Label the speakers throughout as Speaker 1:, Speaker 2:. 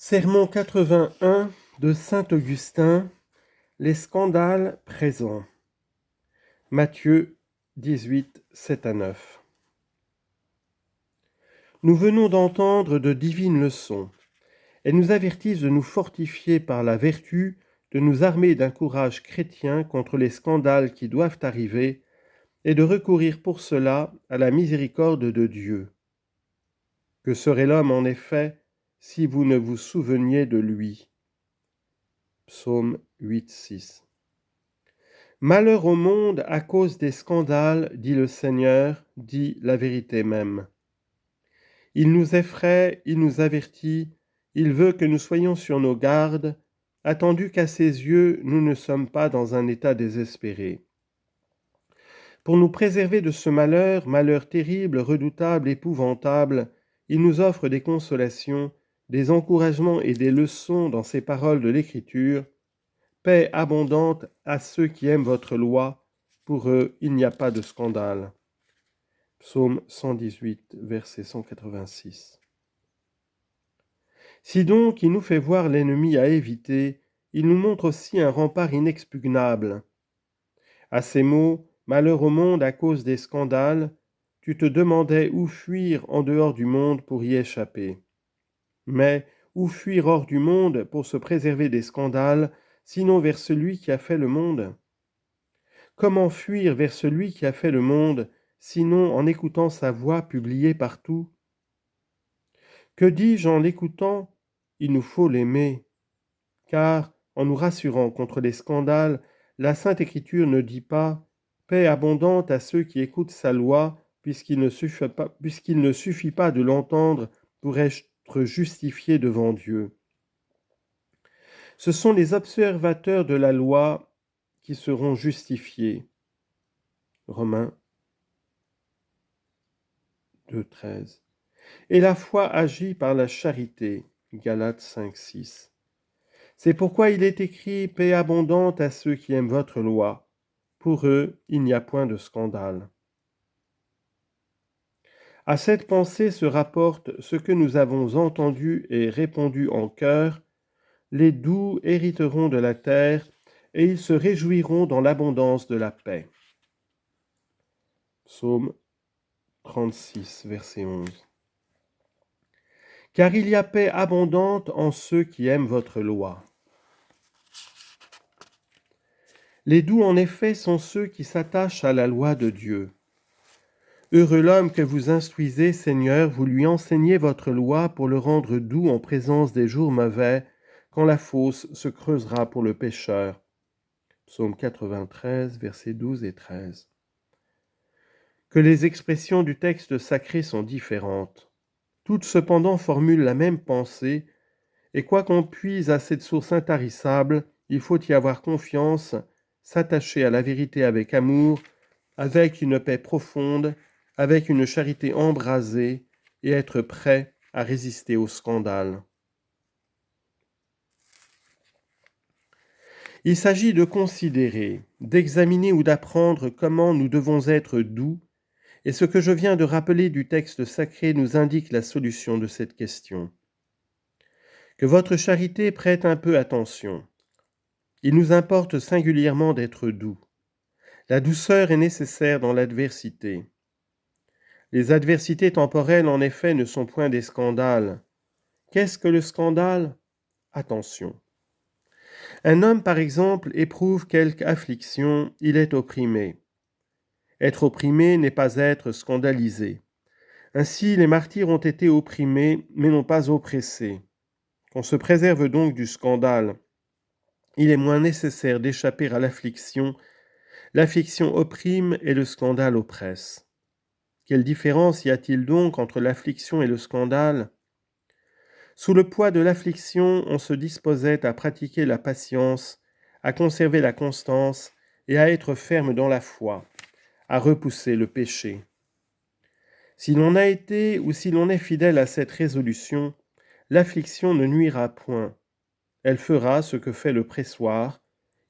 Speaker 1: Sermon 81 de saint Augustin, les scandales présents. Matthieu 18, 7-9. Nous venons d'entendre de divines leçons. Elles nous avertissent de nous fortifier par la vertu, de nous armer d'un courage chrétien contre les scandales qui doivent arriver, et de recourir pour cela à la miséricorde de Dieu. Que serait l'homme en effet si vous ne vous souveniez de lui? Psaume 8, 6. Malheur au monde à cause des scandales, dit le Seigneur, dit la vérité même. Il nous effraie, il nous avertit, il veut que nous soyons sur nos gardes, attendu qu'à ses yeux nous ne sommes pas dans un état désespéré. Pour nous préserver de ce malheur, malheur terrible, redoutable, épouvantable, il nous offre des consolations, des encouragements et des leçons dans ces paroles de l'Écriture. Paix abondante à ceux qui aiment votre loi, pour eux il n'y a pas de scandale. Psaume 118, verset 186. Si donc il nous fait voir l'ennemi à éviter, il nous montre aussi un rempart inexpugnable. À ces mots, malheur au monde à cause des scandales, tu te demandais où fuir en dehors du monde pour y échapper. Mais où fuir hors du monde pour se préserver des scandales, sinon vers celui qui a fait le monde? Comment fuir vers celui qui a fait le monde, sinon en écoutant sa voix publiée partout? Que dis-je en l'écoutant? Il nous faut l'aimer. Car, en nous rassurant contre les scandales, la Sainte Écriture ne dit pas « paix abondante à ceux qui écoutent sa loi, puisqu'il ne suffit pas de l'entendre pour être justifié devant Dieu. » Ce sont les observateurs de la loi qui seront justifiés. Romains 2, 13. Et la foi agit par la charité. Galates 5, 6. C'est pourquoi il est écrit « paix abondante à ceux qui aiment votre loi. Pour eux, il n'y a point de scandale. » À cette pensée se rapporte ce que nous avons entendu et répondu en chœur. Les doux hériteront de la terre, et ils se réjouiront dans l'abondance de la paix. Psaume 36, verset 11. Car il y a paix abondante en ceux qui aiment votre loi. Les doux, en effet, sont ceux qui s'attachent à la loi de Dieu. Heureux l'homme que vous instruisez, Seigneur, vous lui enseignez votre loi pour le rendre doux en présence des jours mauvais, quand la fosse se creusera pour le pécheur. Psaume 93, versets 12 et 13. Que les expressions du texte sacré sont différentes. Toutes cependant formulent la même pensée, et quoi qu'on puise à cette source intarissable, il faut y avoir confiance, s'attacher à la vérité avec amour, avec une paix profonde, avec une charité embrasée, et être prêt à résister au scandale. Il s'agit de considérer, d'examiner ou d'apprendre comment nous devons être doux, et ce que je viens de rappeler du texte sacré nous indique la solution de cette question. Que votre charité prête un peu attention. Il nous importe singulièrement d'être doux. La douceur est nécessaire dans l'adversité. Les adversités temporelles, en effet, ne sont point des scandales. Qu'est-ce que le scandale? Attention. Un homme, par exemple, éprouve quelque affliction, il est opprimé. Être opprimé n'est pas être scandalisé. Ainsi, les martyrs ont été opprimés, mais non pas oppressés. Qu'on se préserve donc du scandale. Il est moins nécessaire d'échapper à l'affliction. L'affliction opprime et le scandale oppresse. Quelle différence y a-t-il donc entre l'affliction et le scandale? Sous le poids de l'affliction, on se disposait à pratiquer la patience, à conserver la constance et à être ferme dans la foi, à repousser le péché. Si l'on a été ou si l'on est fidèle à cette résolution, l'affliction ne nuira point. Elle fera ce que fait le pressoir.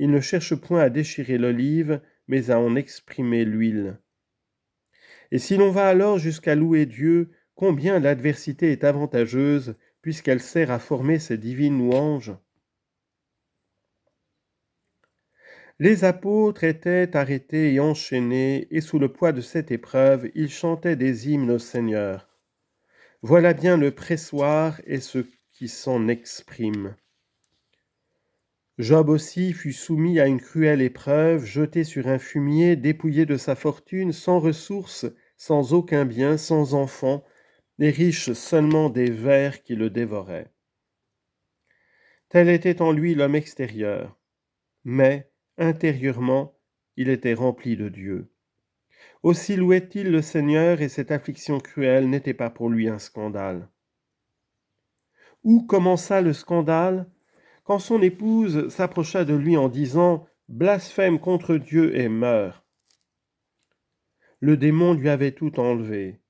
Speaker 1: Il ne cherche point à déchirer l'olive, mais à en exprimer l'huile. Et si l'on va alors jusqu'à louer Dieu, combien l'adversité est avantageuse puisqu'elle sert à former ses divines louanges? Les apôtres étaient arrêtés et enchaînés, et sous le poids de cette épreuve, ils chantaient des hymnes au Seigneur. Voilà bien le pressoir et ce qui s'en exprime. Job aussi fut soumis à une cruelle épreuve, jeté sur un fumier, dépouillé de sa fortune, sans ressources, sans aucun bien, sans enfants, et riche seulement des vers qui le dévoraient. Tel était en lui l'homme extérieur, mais, intérieurement, il était rempli de Dieu. Aussi louait-il le Seigneur, et cette affliction cruelle n'était pas pour lui un scandale. Où commença le scandale? Quand son épouse s'approcha de lui en disant « Blasphème contre Dieu et meurs ». Le démon lui avait tout enlevé,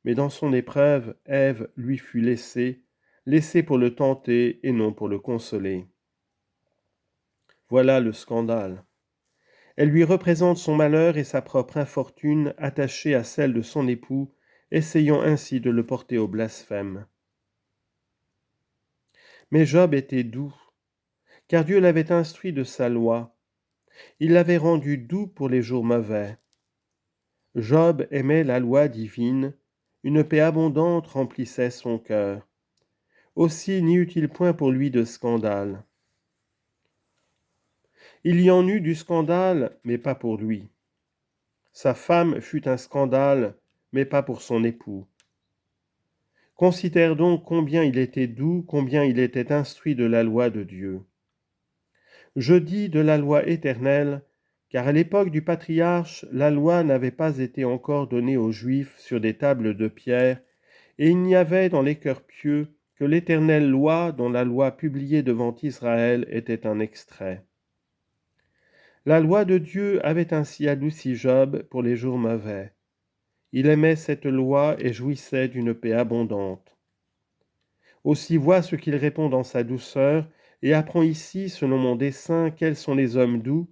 Speaker 1: mais dans son épreuve, Ève lui fut laissée pour le tenter et non pour le consoler. Voilà le scandale. Elle lui représente son malheur et sa propre infortune attachée à celle de son époux, essayant ainsi de le porter au blasphème. Mais Job était doux, car Dieu l'avait instruit de sa loi. Il l'avait rendu doux pour les jours mauvais. Job aimait la loi divine, une paix abondante remplissait son cœur. Aussi n'y eut-il point pour lui de scandale. Il y en eut du scandale, mais pas pour lui. Sa femme fut un scandale, mais pas pour son époux. Considère donc combien il était doux, combien il était instruit de la loi de Dieu. Je dis de la loi éternelle, car à l'époque du patriarche, la loi n'avait pas été encore donnée aux Juifs sur des tables de pierre, et il n'y avait dans les cœurs pieux que l'éternelle loi dont la loi publiée devant Israël était un extrait. La loi de Dieu avait ainsi adouci Job pour les jours mauvais. Il aimait cette loi et jouissait d'une paix abondante. Aussi vois ce qu'il répond dans sa douceur, et apprends ici, selon mon dessein, quels sont les hommes doux.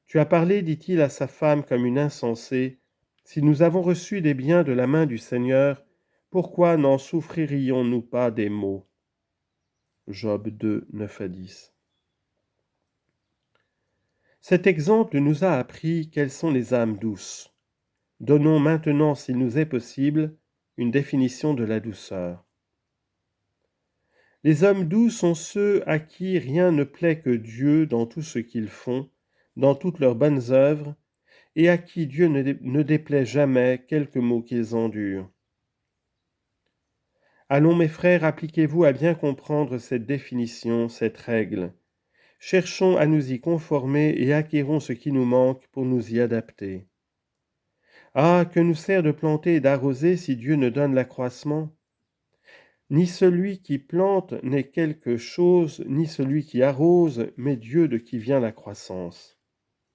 Speaker 1: Tu as parlé, dit-il à sa femme, comme une insensée. Si nous avons reçu des biens de la main du Seigneur, pourquoi n'en souffririons-nous pas des maux? Job 2, 9 à 10. Cet exemple nous a appris quelles sont les âmes douces. Donnons maintenant, s'il nous est possible, une définition de la douceur. Les hommes doux sont ceux à qui rien ne plaît que Dieu dans tout ce qu'ils font, dans toutes leurs bonnes œuvres, et à qui Dieu ne déplaît jamais quelque mot qu'ils endurent. Allons, mes frères, appliquez-vous à bien comprendre cette définition, cette règle. Cherchons à nous y conformer et acquérons ce qui nous manque pour nous y adapter. Ah, que nous sert de planter et d'arroser si Dieu ne donne l'accroissement? Ni celui qui plante n'est quelque chose, ni celui qui arrose, mais Dieu de qui vient la croissance.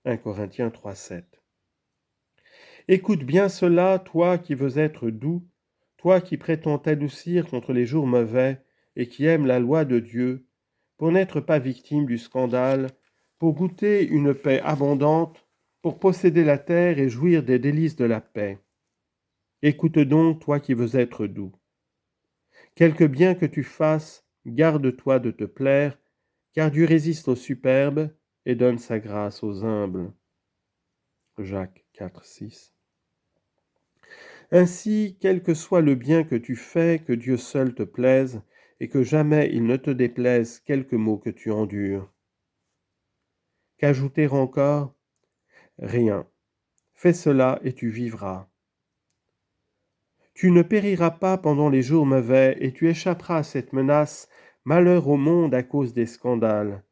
Speaker 1: 1 Corinthiens 3, 7. Écoute bien cela, toi qui veux être doux, toi qui prétends t'adoucir contre les jours mauvais et qui aimes la loi de Dieu, pour n'être pas victime du scandale, pour goûter une paix abondante, pour posséder la terre et jouir des délices de la paix. Écoute donc, toi qui veux être doux. Quelque bien que tu fasses, garde-toi de te plaire, car Dieu résiste aux superbes et donne sa grâce aux humbles. Jacques 4, 6. Ainsi, quel que soit le bien que tu fais, que Dieu seul te plaise, et que jamais il ne te déplaise quelque mot que tu endures. Qu'ajouter encore? Rien. Fais cela et tu vivras. Tu ne périras pas pendant les jours mauvais, et tu échapperas à cette menace, malheur au monde à cause des scandales.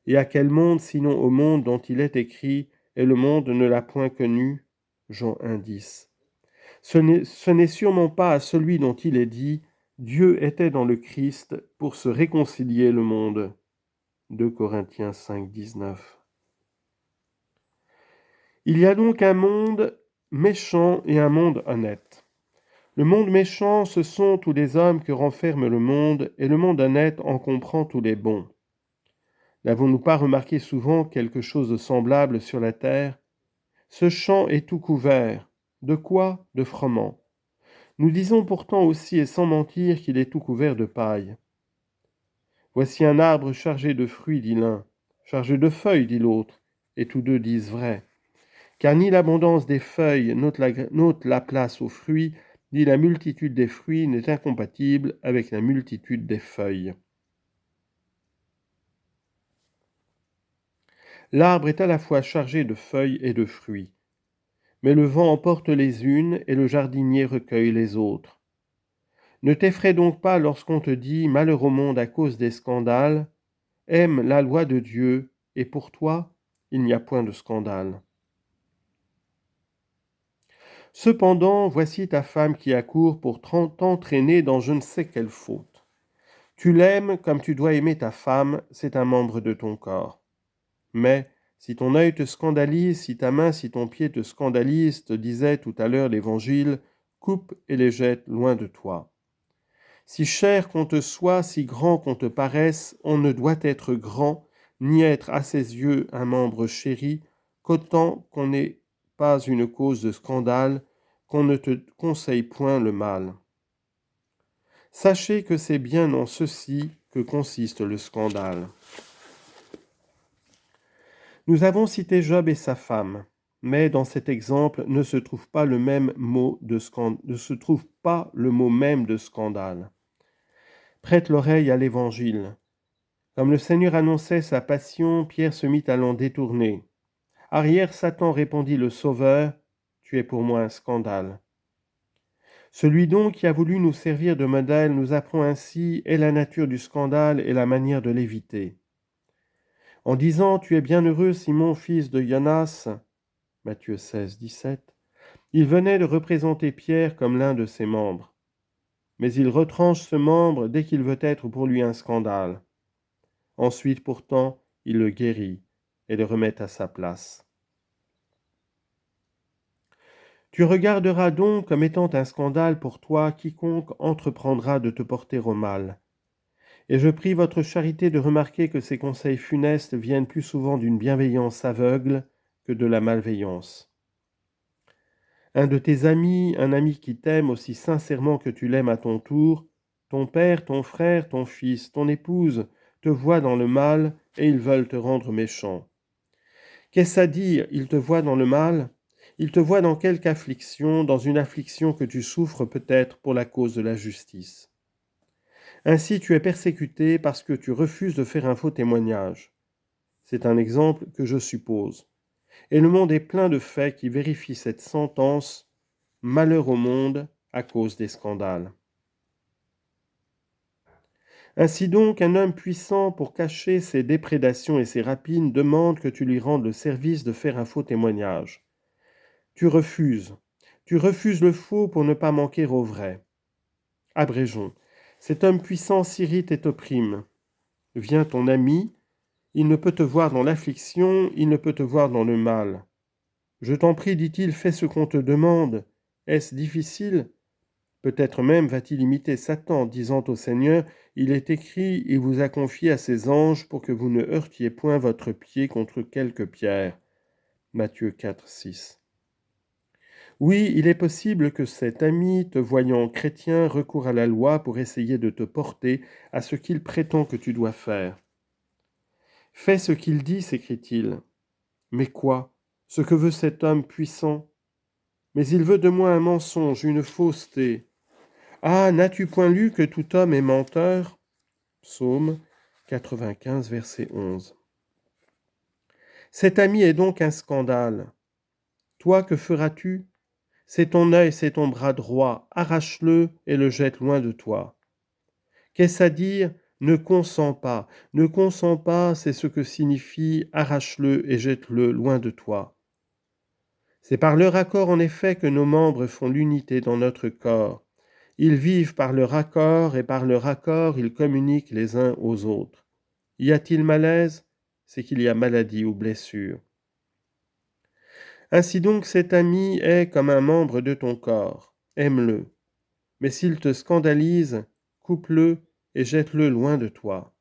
Speaker 1: Et à quel monde, sinon au monde dont il est écrit, et le monde ne l'a point connu? Jean 1, 10. Ce n'est sûrement pas à celui dont il est dit, Dieu était dans le Christ pour se réconcilier le monde. 2 Corinthiens 5, 19. Il y a donc un monde méchant et un monde honnête. Le monde méchant, ce sont tous les hommes que renferme le monde, et le monde honnête en comprend tous les bons. N'avons-nous pas remarqué souvent quelque chose de semblable sur la terre? Ce champ est tout couvert. De quoi? De froment. Nous disons pourtant aussi et sans mentir qu'il est tout couvert de paille. Voici un arbre chargé de fruits, dit l'un, chargé de feuilles, dit l'autre, et tous deux disent vrai. Car ni l'abondance des feuilles n'ôte la place aux fruits, ni la multitude des fruits n'est incompatible avec la multitude des feuilles. L'arbre est à la fois chargé de feuilles et de fruits. Mais le vent emporte les unes et le jardinier recueille les autres. Ne t'effraie donc pas lorsqu'on te dit « malheur au monde à cause des scandales », aime la loi de Dieu, et pour toi, il n'y a point de scandale. Cependant, voici ta femme qui accourt pour t'entraîner dans je ne sais quelle faute. Tu l'aimes comme tu dois aimer ta femme, c'est un membre de ton corps. Mais si ton œil te scandalise, si ta main, si ton pied te scandalise, te disait tout à l'heure l'Évangile, coupe et les jette loin de toi. Si cher qu'on te soit, si grand qu'on te paraisse, on ne doit être grand, ni être à ses yeux un membre chéri, qu'autant qu'on n'est pas une cause de scandale, qu'on ne te conseille point le mal. Sachez que c'est bien en ceci que consiste le scandale. Nous avons cité Job et sa femme, mais dans cet exemple ne se trouve pas le même mot même de scandale. Prête l'oreille à l'Évangile. Comme le Seigneur annonçait sa passion, Pierre se mit à l'en détourner. « Arrière, Satan, répondit le Sauveur, tu es pour moi un scandale. » Celui donc qui a voulu nous servir de modèle nous apprend ainsi et la nature du scandale et la manière de l'éviter. En disant « Tu es bien heureux, Simon, fils de Jonas » Matthieu 16, 17, il venait de représenter Pierre comme l'un de ses membres. Mais il retranche ce membre dès qu'il veut être pour lui un scandale. Ensuite, pourtant, il le guérit et le remet à sa place. Tu regarderas donc comme étant un scandale pour toi quiconque entreprendra de te porter au mal. Et je prie votre charité de remarquer que ces conseils funestes viennent plus souvent d'une bienveillance aveugle que de la malveillance. Un de tes amis, un ami qui t'aime aussi sincèrement que tu l'aimes à ton tour, ton père, ton frère, ton fils, ton épouse, te voient dans le mal et ils veulent te rendre méchant. Qu'est-ce à dire, ils te voient dans le mal? Ils te voient dans quelque affliction, dans une affliction que tu souffres peut-être pour la cause de la justice. Ainsi tu es persécuté parce que tu refuses de faire un faux témoignage. C'est un exemple que je suppose. Et le monde est plein de faits qui vérifient cette sentence « malheur au monde à cause des scandales ». Ainsi donc, un homme puissant pour cacher ses déprédations et ses rapines demande que tu lui rendes le service de faire un faux témoignage. Tu refuses le faux pour ne pas manquer au vrai. Abrégeons. Cet homme puissant s'irrite et t'opprime. Vient ton ami, il ne peut te voir dans l'affliction, il ne peut te voir dans le mal. Je t'en prie, dit-il, fais ce qu'on te demande. Est-ce difficile ? Peut-être même va-t-il imiter Satan, disant au Seigneur, il est écrit, il vous a confié à ses anges pour que vous ne heurtiez point votre pied contre quelque pierre. Matthieu 4, 6. Oui, il est possible que cet ami, te voyant chrétien, recourt à la loi pour essayer de te porter à ce qu'il prétend que tu dois faire. Fais ce qu'il dit, s'écrie-t-il. Mais quoi? Ce que veut cet homme puissant? Mais il veut de moi un mensonge, une fausseté. Ah, n'as-tu point lu que tout homme est menteur? Psaume 95, verset 11. Cet ami est donc un scandale. Toi, que feras-tu? C'est ton œil, c'est ton bras droit, arrache-le et le jette loin de toi. Qu'est-ce à dire? Ne consens pas, c'est ce que signifie arrache-le et jette-le loin de toi. C'est par leur accord en effet que nos membres font l'unité dans notre corps. Ils vivent par leur accord et par leur accord ils communiquent les uns aux autres. Y a-t-il malaise? C'est qu'il y a maladie ou blessure. Ainsi donc cet ami est comme un membre de ton corps. Aime-le. Mais s'il te scandalise, coupe-le et jette-le loin de toi.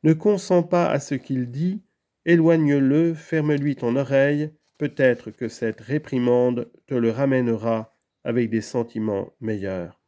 Speaker 1: Ne consens pas à ce qu'il dit, éloigne-le, ferme-lui ton oreille, peut-être que cette réprimande te le ramènera avec des sentiments meilleurs.